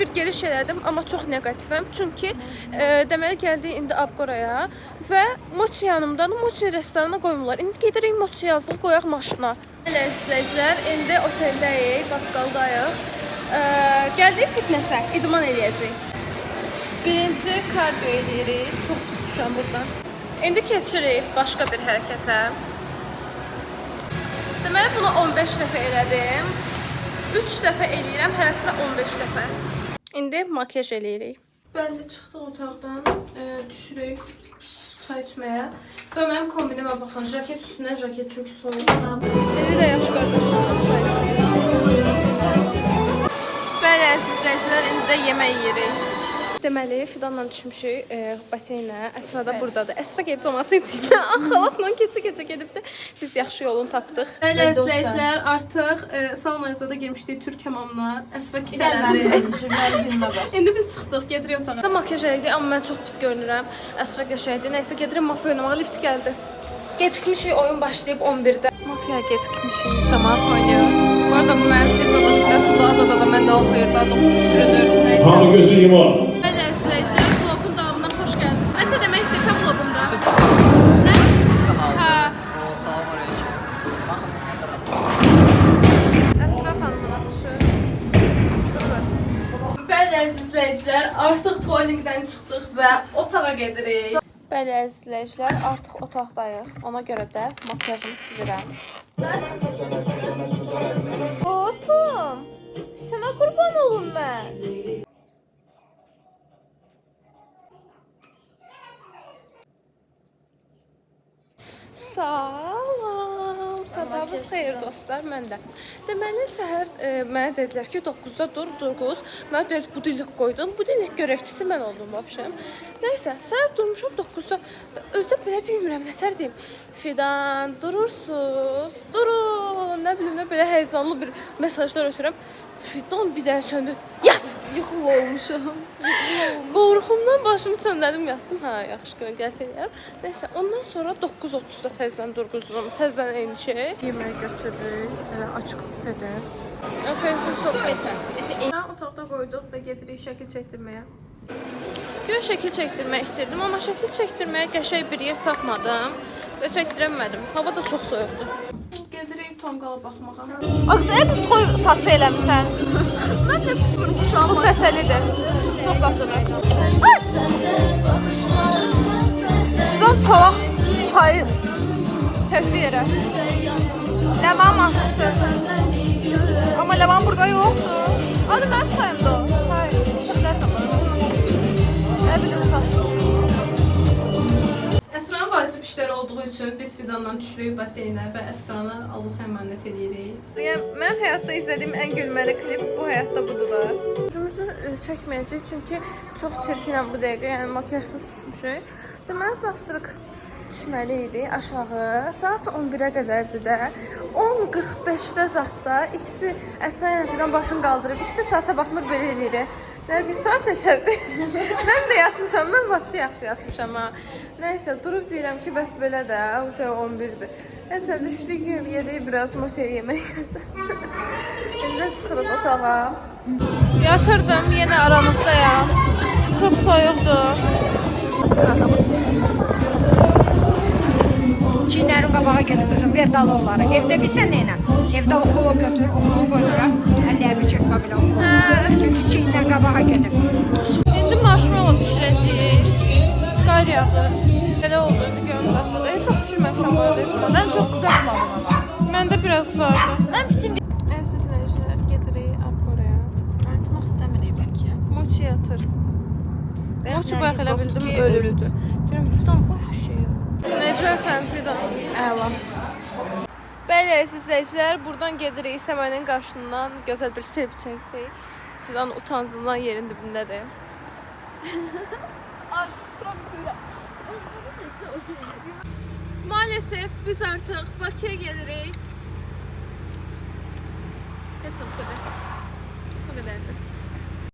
bir giriş elədim, amma çox neqativəm. Çünki deməli gəldik indi Abqoraya və Mochi yanımdan. Mochi restorana qoymurlar. İndi gedirik Mochi yazdıq, qoyaq maşına. Elə izləyicilər, indi oteldəyik, Baskaldayıq. Gəldik fitnesə, idman eləyəcəyik. Birinci kardiyo eləyirik. Çox pis düşəm buradan. İndi keçirik başqa bir hərəkətə. Deməli bunu 15 dəfə elədim. 3 dəfə eləyirəm, hərəsində 15 dəfə. İndi makyaj eləyirik. Bəli, çıxdıq otaqdan, düşürük çay içməyə. Və mənim kombinimə baxın, jaket üstünə jaket çox soyuq. İndi də yaxşı qardaşlarla çay içməyə. Bəli, əziz izləyicilər, indi də yemək yeyirik. Deməli, Fidanla düşmüşük baseynə. Əsra da buradadır. Əsra gəlib tomatın içində xalatla keçə-keçə gedibdi. Biz yaxşı yolunu tapdıq. Bəli, izləyicilər, artıq saunaya da girmişdik Türk hamamına. Əsra kisələndi. İndi biz çıxdıq, gedirik otağa. Makyaj elədik, amma mən çox pis görünürəm. Əsra qəşəngdir. Nəysə, gedirik mafya oynamağa, lift gəldi. Gecikmişik, oyun başlayıb 11-də. Mafya gecikmişik, cəmaat oynayır. Bu arada bu mənim sevdalaşım Rəsulda da mən də oxuyur, daha 9 sürünür. Nəysə. Hamı gözü yumar. Bəli, izləyicilər, vlogun davamına xoş gəldiniz. Nəsə demək istəyirsən vlogumda? Nə? Hə. Salam aleyküm. Baxın, nə tərəf. Əsra xanımın atışı. 0. Bəli, əziz izləyicilər, artıq bowlingdən çıxdıq və otağa gedirik. Bəli, əziz izləyicilər, artıq otaqdayıq. Ona görə də makyajımı silirəm. Otum, sənə qurban olum mən. Salam, sabahınız xeyir dostlar, mən də. Deməli, səhər mənə dedilər ki, 9-da dur, mən deyil, budillik qoydum. Budillik görevçisi mən oldum, vəbşəm. Nəysə, səhər durmuşam 9-da, özdə belə bilmirəm, nətər deyim. Fidan, durursuz, durun, nə bilim, belə heyecanlı bir mesajlar ötürəm. Fidan bir dərə çöndü, yat! Yuxul olmuşam. Qorxumdan başımı çöndərdim, yatdım. Hə, yaxşı qələt eləyərəm. Nəysə, ondan sonra 9:30-da təzdən durğuzum, təzdən eyni şey. Yemək götürürük, açıq büfədən. Əfərsiz sohbətə. Otaqda qoyduq və gedirik şəkil çəkdirməyə. Görə şəkil çəkdirmək istirdim, amma şəkil çəkdirməyə qəşəng bir yer tapmadım və çəkdirəmədim. Hava da çox soyuqdur. Gedirik tonqala baxmağa. Aqsa, bir toy saçı eləmisən. Mən də pis vurmuşam. Bu fəsəlidir. Çox qatlıdır. Fidan çolaq çayı tökdü yerə. Ləman mantısı. Amma ləman burada yoxdur. Adı mənim çayımda o. Hayır, içə bilərsən bana. Nə bilim, saçlı. Əsra'nın vacib işləri olduğu üçün biz Fidanla düşürük baseynə və Əsra'nı Allah əmanət edirik. Yəni, mənim həyatda izlədiyim ən gülməli klip bu həyatda budur da. Üzümüzü çəkməyəcək çünki çox çirkinəm bu dəqiqə, yəni makyajsız düşmüşük. Deməli, zavtırıq düşməli idi aşağı. Saat 11-ə qədərdir də. 10:45-də zatda ikisi Əsra ilə Fidan başını qaldırıb, ikisi də saata baxmır, belə eləyirik. Bir saat neçədir? Mən də yatmışam, mən vəbşi yaxşı yatmışam ha. Nəysə, durub deyirəm ki, bəs belə də, uşaq 11-dir. Nəysə, düşdük yedik, biraz moşaya yemək gördüm. İndə çıxırıq otağa. Yatırdım, yenə aramızdayam. Çox soyuqdur. Çiynlərin qabağa gedir qızım, ver dalı onları. Evdə bilsən neynə? Evdə oxulu götür, oxulu qoyuram. Əllərimi çəkmə belə oxulu. Çünki çiynlər qabağa gedir. İndi marshmallow pişirəcəyik. Qar yağır. Belə oldu, indi görüm qatlıdır. Heç çox pişirməmişəm bu arada heç zaman. Mən çox qızartmadım ama. Mən də biraz qızardı. Mən bütün Sizlər gedirik Abqoraya. Artmaq istəmirik bəlkə. Mochi yatır. Mochi bax elə bildim ölüdür. Deyirəm, Fidan bu hər şey. Necəsən Fidan? Əla. Bəli, izləyicilər, buradan gedirik Səmənin qarşısından gözəl bir selfie çəkdik. Fidan utancından yerin dibindədir. Maalesef biz artıq Bakıya gelirik. Heç bu qədər. Bu qədərdir.